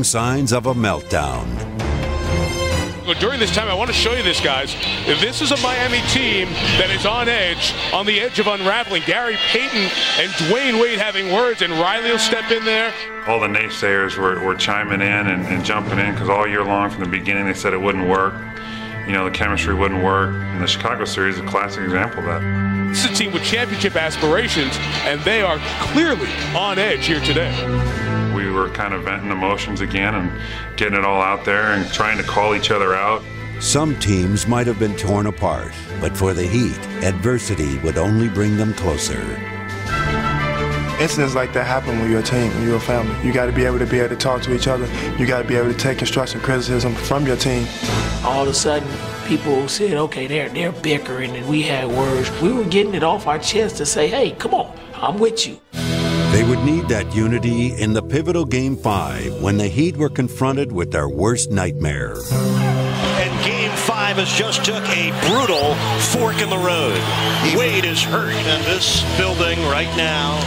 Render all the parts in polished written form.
Signs of a meltdown. During this time, I want to show you this, guys. This is a Miami team that is on the edge of unraveling. Gary Payton and Dwyane Wade having words, and Riley will step in there. All the naysayers were chiming in and jumping in, because all year long from the beginning they said it wouldn't work. You know, the chemistry wouldn't work. And the Chicago series is a classic example of that. This is a team with championship aspirations, and they are clearly on edge here today. We were kind of venting emotions again and getting it all out there and trying to call each other out. Some teams might have been torn apart, but for the Heat, adversity would only bring them closer. Incidents like that happen when you're a team, when you're a family. You got to be able to talk to each other. You got to be able to take constructive criticism from your team. All of a sudden, people said, okay, they're bickering, and we had words. We were getting it off our chest to say, hey, come on, I'm with you. They would need that unity in the pivotal Game 5 when the Heat were confronted with their worst nightmare. And Game 5 has just took a brutal fork in the road. Wade is hurt in this building right now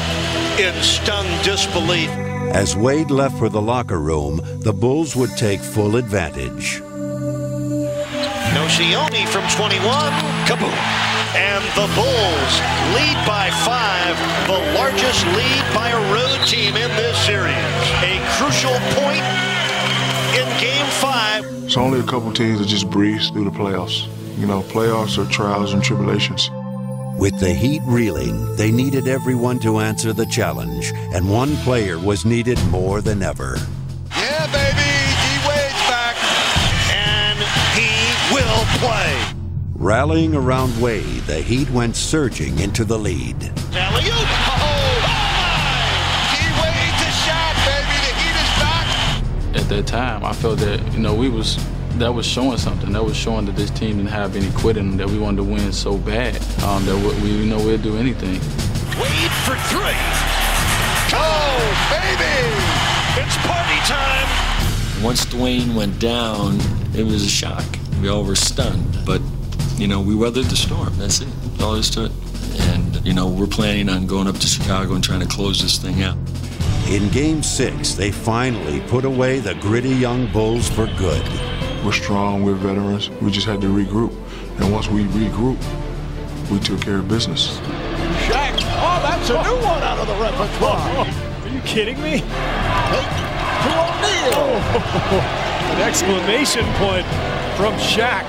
in stunned disbelief. As Wade left for the locker room, the Bulls would take full advantage. Nocioni from 21, kaboom. And the Bulls lead by 5, the largest lead by a road team in this series. A crucial point in Game 5. It's only a couple teams that just breeze through the playoffs. You know, playoffs are trials and tribulations. With the Heat reeling, they needed everyone to answer the challenge, and one player was needed more than ever. Yeah, baby, D-Wade's back. And he will play. Rallying around Wade, the Heat went surging into the lead. Alley-oop! Oh, my! D-Wade to shot, baby. The Heat is back. At that time, I felt that, that was showing something. That was showing that this team didn't have any quit in them, that we wanted to win so bad, that we'd do anything. Wade for 3. Oh, baby! It's party time! Once Dwyane went down, it was a shock. We all were stunned, but we weathered the storm. That's it. That's all there is to it. And, we're planning on going up to Chicago and trying to close this thing out. In Game 6, they finally put away the gritty young Bulls for good. We're strong, we're veterans. We just had to regroup. And once we regrouped, we took care of business. Shaq. Oh, that's a new one out of the repertoire. Are you kidding me? To O'Neal. An exclamation point from Shaq.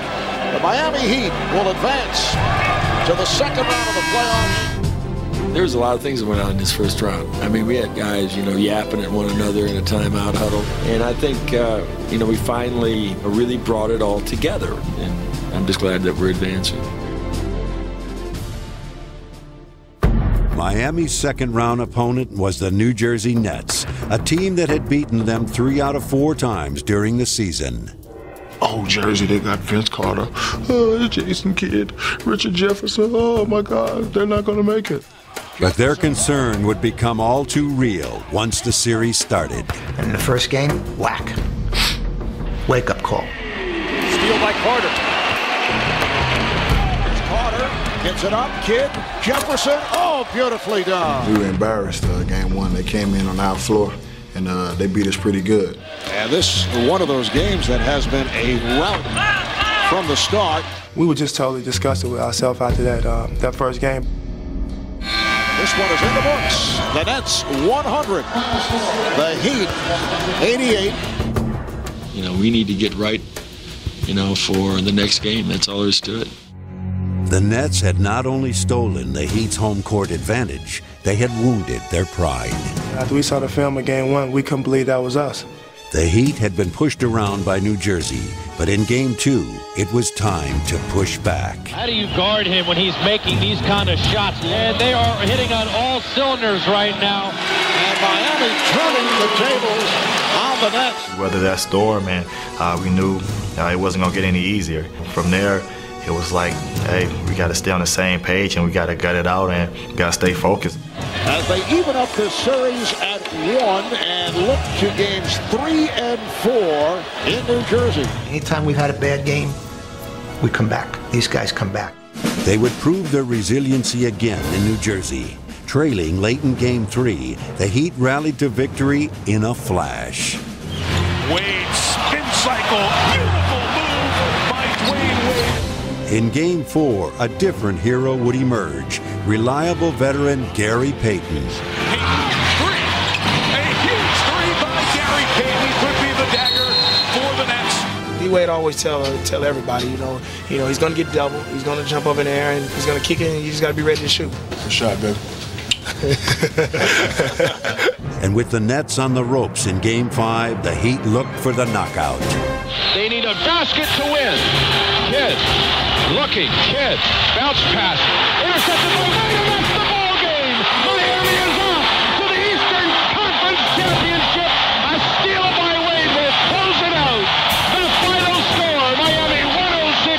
The Miami Heat will advance to the second round of the playoffs. There was a lot of things that went on in this first round. I mean, we had guys, yapping at one another in a timeout huddle. And I think, we finally really brought it all together. And I'm just glad that we're advancing. Miami's second-round opponent was the New Jersey Nets, a team that had beaten them 3 out of 4 times during the season. Oh, Jersey, they got Vince Carter. Oh, Jason Kidd, Richard Jefferson. Oh, my God, they're not going to make it. But their concern would become all too real once the series started. And in the first game, whack. Wake-up call. Steal by Carter. It's Carter. Gets it up. Kidd. Jefferson. Oh, beautifully done. We were embarrassed Game 1. They came in on our floor, and they beat us pretty good. And this is one of those games that has been a rout from the start. We were just totally disgusted with ourselves after that first game. This one is in the books. The Nets 100. The Heat 88. We need to get right, for the next game. That's all there is to it. The Nets had not only stolen the Heat's home court advantage, they had wounded their pride. After we saw the film of Game 1, we couldn't believe that was us. The Heat had been pushed around by New Jersey, but in Game 2, it was time to push back. How do you guard him when he's making these kind of shots? And they are hitting on all cylinders right now. And Miami turning the tables on the Nets. Whether that storm, man, we knew it wasn't going to get any easier. From there, it was like, hey, we got to stay on the same page and we got to gut it out and we got to stay focused. As they even up this series at 1 and look to games 3 and 4 in New Jersey. Anytime we've had a bad game, we come back. These guys come back. They would prove their resiliency again in New Jersey. Trailing late in Game 3, the Heat rallied to victory in a flash. Wade, spin cycle, beautiful move by Dwyane Wade. In Game 4, a different hero would emerge, reliable veteran Gary Payton. D-Wade always tell everybody, you know, he's going to get double, he's going to jump up in the air, and he's going to kick it, and you just got to be ready to shoot. Good shot, baby. And with the Nets on the ropes in Game 5, the Heat looked for the knockout. They need a basket to win. Kidd, looking, Kidd, bounce pass, intercepted by Wade, and that's the ball game. Miami is off to the Eastern Conference Championship. A steal by Wade will close it out. The final score, Miami 106,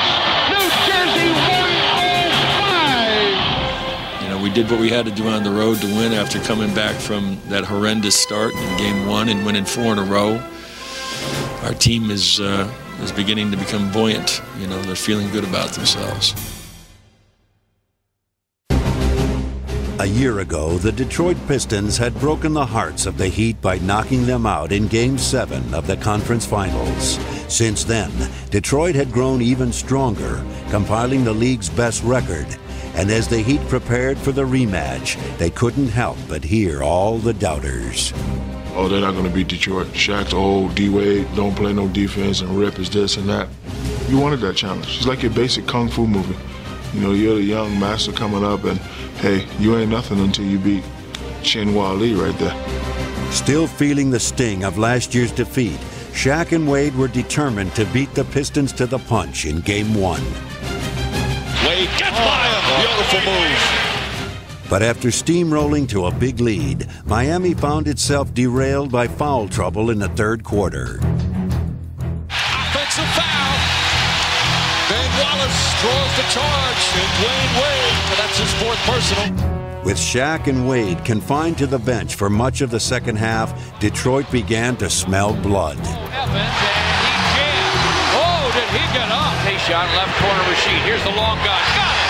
New Jersey 105. You know, we did what we had to do on the road to win after coming back from that horrendous start in Game 1 and winning 4 in a row. Our team is beginning to become buoyant. You know, they're feeling good about themselves. A year ago, the Detroit Pistons had broken the hearts of the Heat by knocking them out in Game 7 of the conference finals. Since then, Detroit had grown even stronger, compiling the league's best record. And as the Heat prepared for the rematch, they couldn't help but hear all the doubters. Oh, they're not going to beat Detroit. Shaq's old, D-Wade don't play no defense, and Rip is this and that. You wanted that challenge. It's like your basic kung fu movie. You know, you're the young master coming up, and hey, you ain't nothing until you beat Chinhua Lee right there. Still feeling the sting of last year's defeat, Shaq and Wade were determined to beat the Pistons to the punch in Game 1. Wade gets by him. Beautiful move. But after steamrolling to a big lead, Miami found itself derailed by foul trouble in the third quarter. Offensive foul. Ben Wallace draws the charge, and Dwyane Wade, that's his 4th personal. With Shaq and Wade confined to the bench for much of the second half, Detroit began to smell blood. Evans, and he jammed. Oh, did he get up? He shot left corner Rasheed. Here's the long gun. Got it.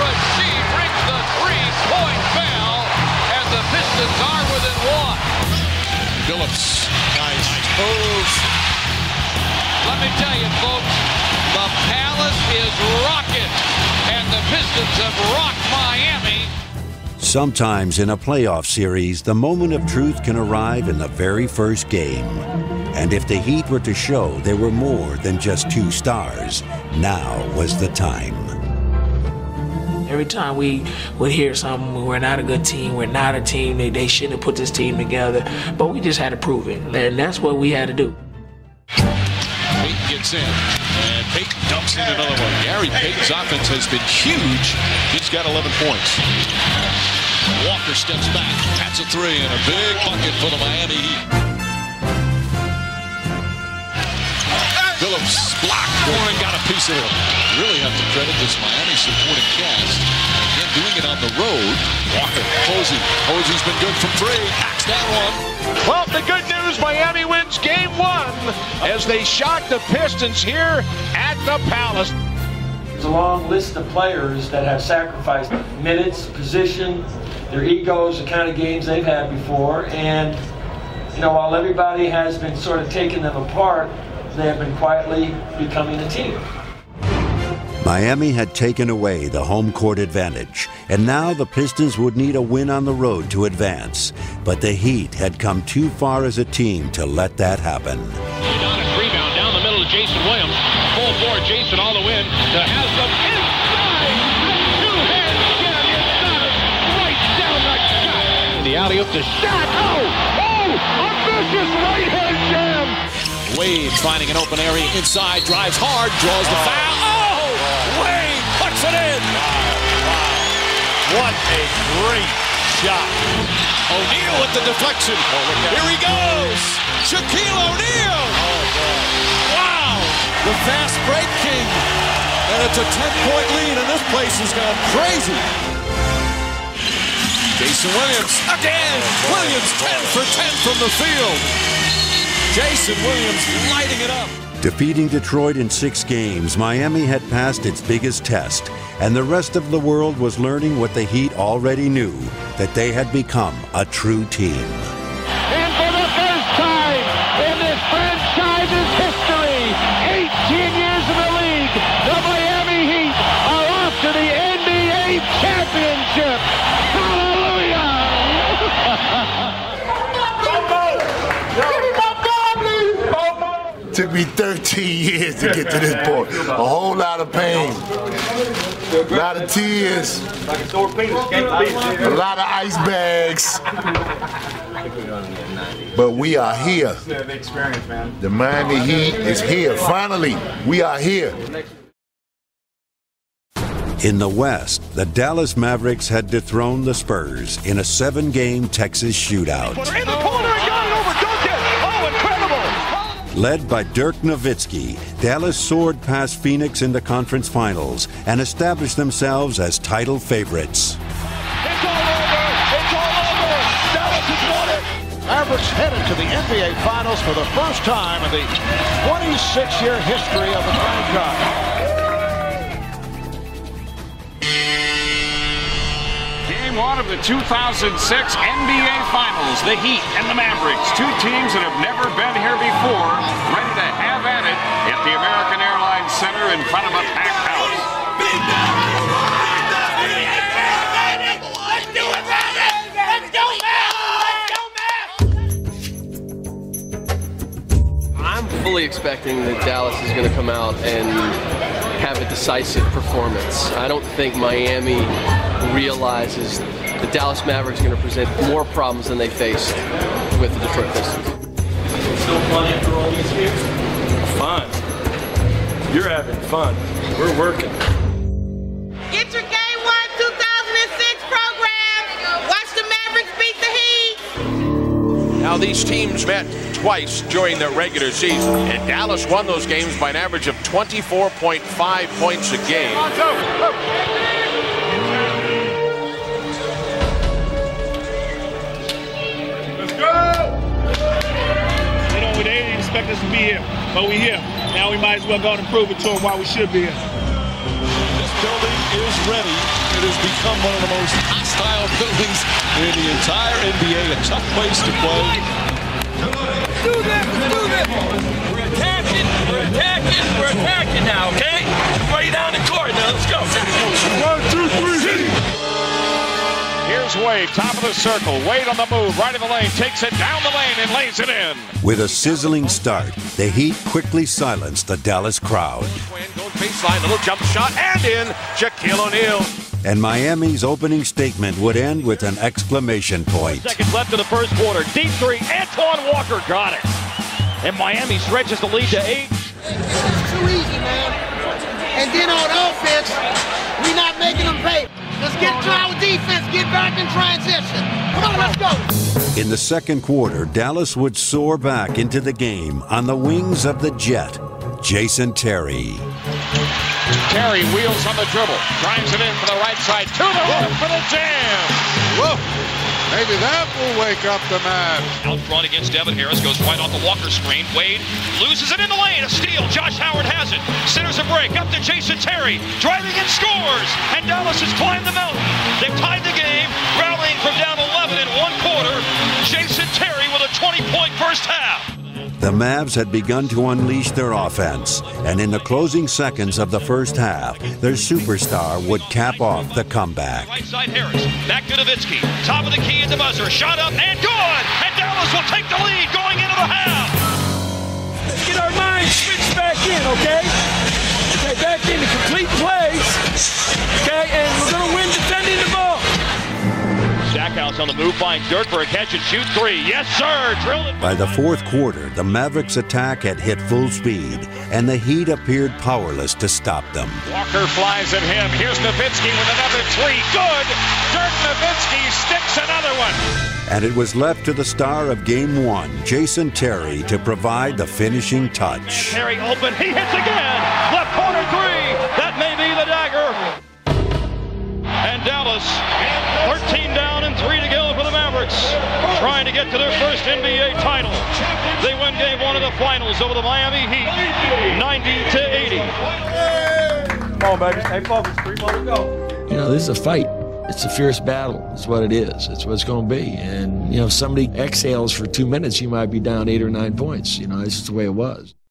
Rasheed rings the 3-point bell, and the Pistons are within 1. Phillips, nice move. Let me tell you, folks, the Palace is rocking, and the Pistons have rocked Miami. Sometimes in a playoff series, the moment of truth can arrive in the very first game. And if the Heat were to show they were more than just 2 stars, now was the time. Every time we would hear something, we're not a good team, we're not a team, they shouldn't have put this team together, but we just had to prove it, and that's what we had to do. Payton gets in, and Payton dumps in another one. Gary Payton's offense has been huge. He's got 11 points. Walker steps back, that's a 3, and a big bucket for the Miami Heat. Phillips blocked. Warren got a piece of it. Really have to credit this Miami supporting cast. Again, doing it on the road. Walker, Posey. Posey's been good from 3. Hacks down 1. Well, the good news, Miami wins Game 1 as they shock the Pistons here at the Palace. There's a long list of players that have sacrificed minutes, position, their egos, the kind of games they've had before. And, you know, while everybody has been sort of taking them apart, they have been quietly becoming a team. Miami had taken away the home court advantage, and now the Pistons would need a win on the road to advance. But the Heat had come too far as a team to let that happen. Udonis rebound down the middle to Jason Williams. Full forward, Jason all the way in to Haslam inside. Two-hand jam inside. Right down the gut. The alley-oop to Shaq. Oh! A vicious right-hand jam. Wade finding an open area inside, drives hard, draws the foul. Oh! Wade puts it in. Wow. What a great shot. O'Neal with the deflection. Here he goes. Shaquille O'Neal. Wow. The fast break king. And it's a 10-point lead, and this place has gone crazy. Jason Williams again. Williams 10 for 10 from the field. Jason Williams lighting it up. Defeating Detroit in 6 games, Miami had passed its biggest test, and the rest of the world was learning what the Heat already knew, that they had become a true team. And for the first time in this franchise Took me 13 years to get to this point. A whole lot of pain, a lot of tears, a lot of ice bags. But we are here. The Miami Heat is here. Finally, we are here. In the West, the Dallas Mavericks had dethroned the Spurs in a 7-game Texas shootout. In the corner and got it over Duncan. Oh, incredible. Led by Dirk Nowitzki, Dallas soared past Phoenix in the conference finals and established themselves as title favorites. It's all over. It's all over. Dallas has won it. Mavericks headed to the NBA Finals for the first time in the 26-year history of the franchise. Game 1 of the 2006 NBA Finals, the Heat and the Mavericks, two teams that have never been here before, ready to have at it at the American Airlines Center in front of a packed house. I'm fully expecting that Dallas is going to come out and have a decisive performance. I don't think Miami realizes the Dallas Mavericks are going to present more problems than they faced with the Detroit Pistons. Still fun after all these years? Fun. You're having fun. We're working. Get your Game 1 2006 program. Watch the Mavericks beat the Heat. Now these teams met twice during the regular season, and Dallas won those games by an average of 24.5 points a game. They didn't expect us to be here, but we're here. Now we might as well go and prove it to them why we should be here. This building is ready. It has become one of the most hostile buildings in the entire NBA. A tough place to play. Let's do this. Let's do this. We're attacking. We're attacking. We're attacking now, okay? Way down the court now. Let's go. 1, 2, 3, hit. Here's Wade, top of the circle. Wade on the move, right in the lane, takes it down the lane and lays it in. With a sizzling start, the Heat quickly silenced the Dallas crowd. Goes baseline, little jump shot, and in, Shaquille O'Neal. And Miami's opening statement would end with an exclamation point. Seconds left in the first quarter. Deep three, Antoine Walker got it. And Miami stretches the lead to 8. It's too easy, man. And then on offense, we're not making them pay. Let's get to our defense, get back in transition. Come on, let's go. In the second quarter, Dallas would soar back into the game on the wings of the Jet, Jason Terry. Terry wheels on the dribble, drives it in for the right side, to the hoop for the jam. Whoa. Maybe that will wake up the man. Out front against Devin Harris, goes right off the Walker screen. Wade loses it in the lane. A steal. Josh Howard has it. Centers a break. Up to Jason Terry. Driving and scores. And Dallas has climbed the mountain. They've tied the game, rallying from down 11 in one quarter. Jason Terry with a 20-point first half. The Mavs had begun to unleash their offense, and in the closing seconds of the first half, their superstar would cap off the comeback. Right side Harris, back to Nowitzki, top of the key at the buzzer, shot up and good! And Dallas will take the lead going into the half! Let's get our minds switched back in, okay? Okay, back into complete plays, okay? And we're gonna win defending the ball. Stackhouse on the move, finds Dirk for a catch and shoot 3. Yes, sir! Drilled it. By the fourth quarter, the Mavericks' attack had hit full speed, and the Heat appeared powerless to stop them. Walker flies at him. Here's Nowitzki with another 3. Good! Dirk Nowitzki sticks another one. And it was left to the star of Game 1, Jason Terry, to provide the finishing touch. Terry open. He hits again! Left corner 3! That may be the dagger. And Dallas, 13 down and 3 to go for the Mavericks, trying to get to their first NBA title. They win Game 1 of the finals over the Miami Heat, 90-80. Come on, baby. Stay focused. 3 more to go. You know, this is a fight. It's a fierce battle. It's what it is. It's what it's going to be. And, you know, if somebody exhales for 2 minutes, you might be down 8 or 9 points. You know, this is the way it was.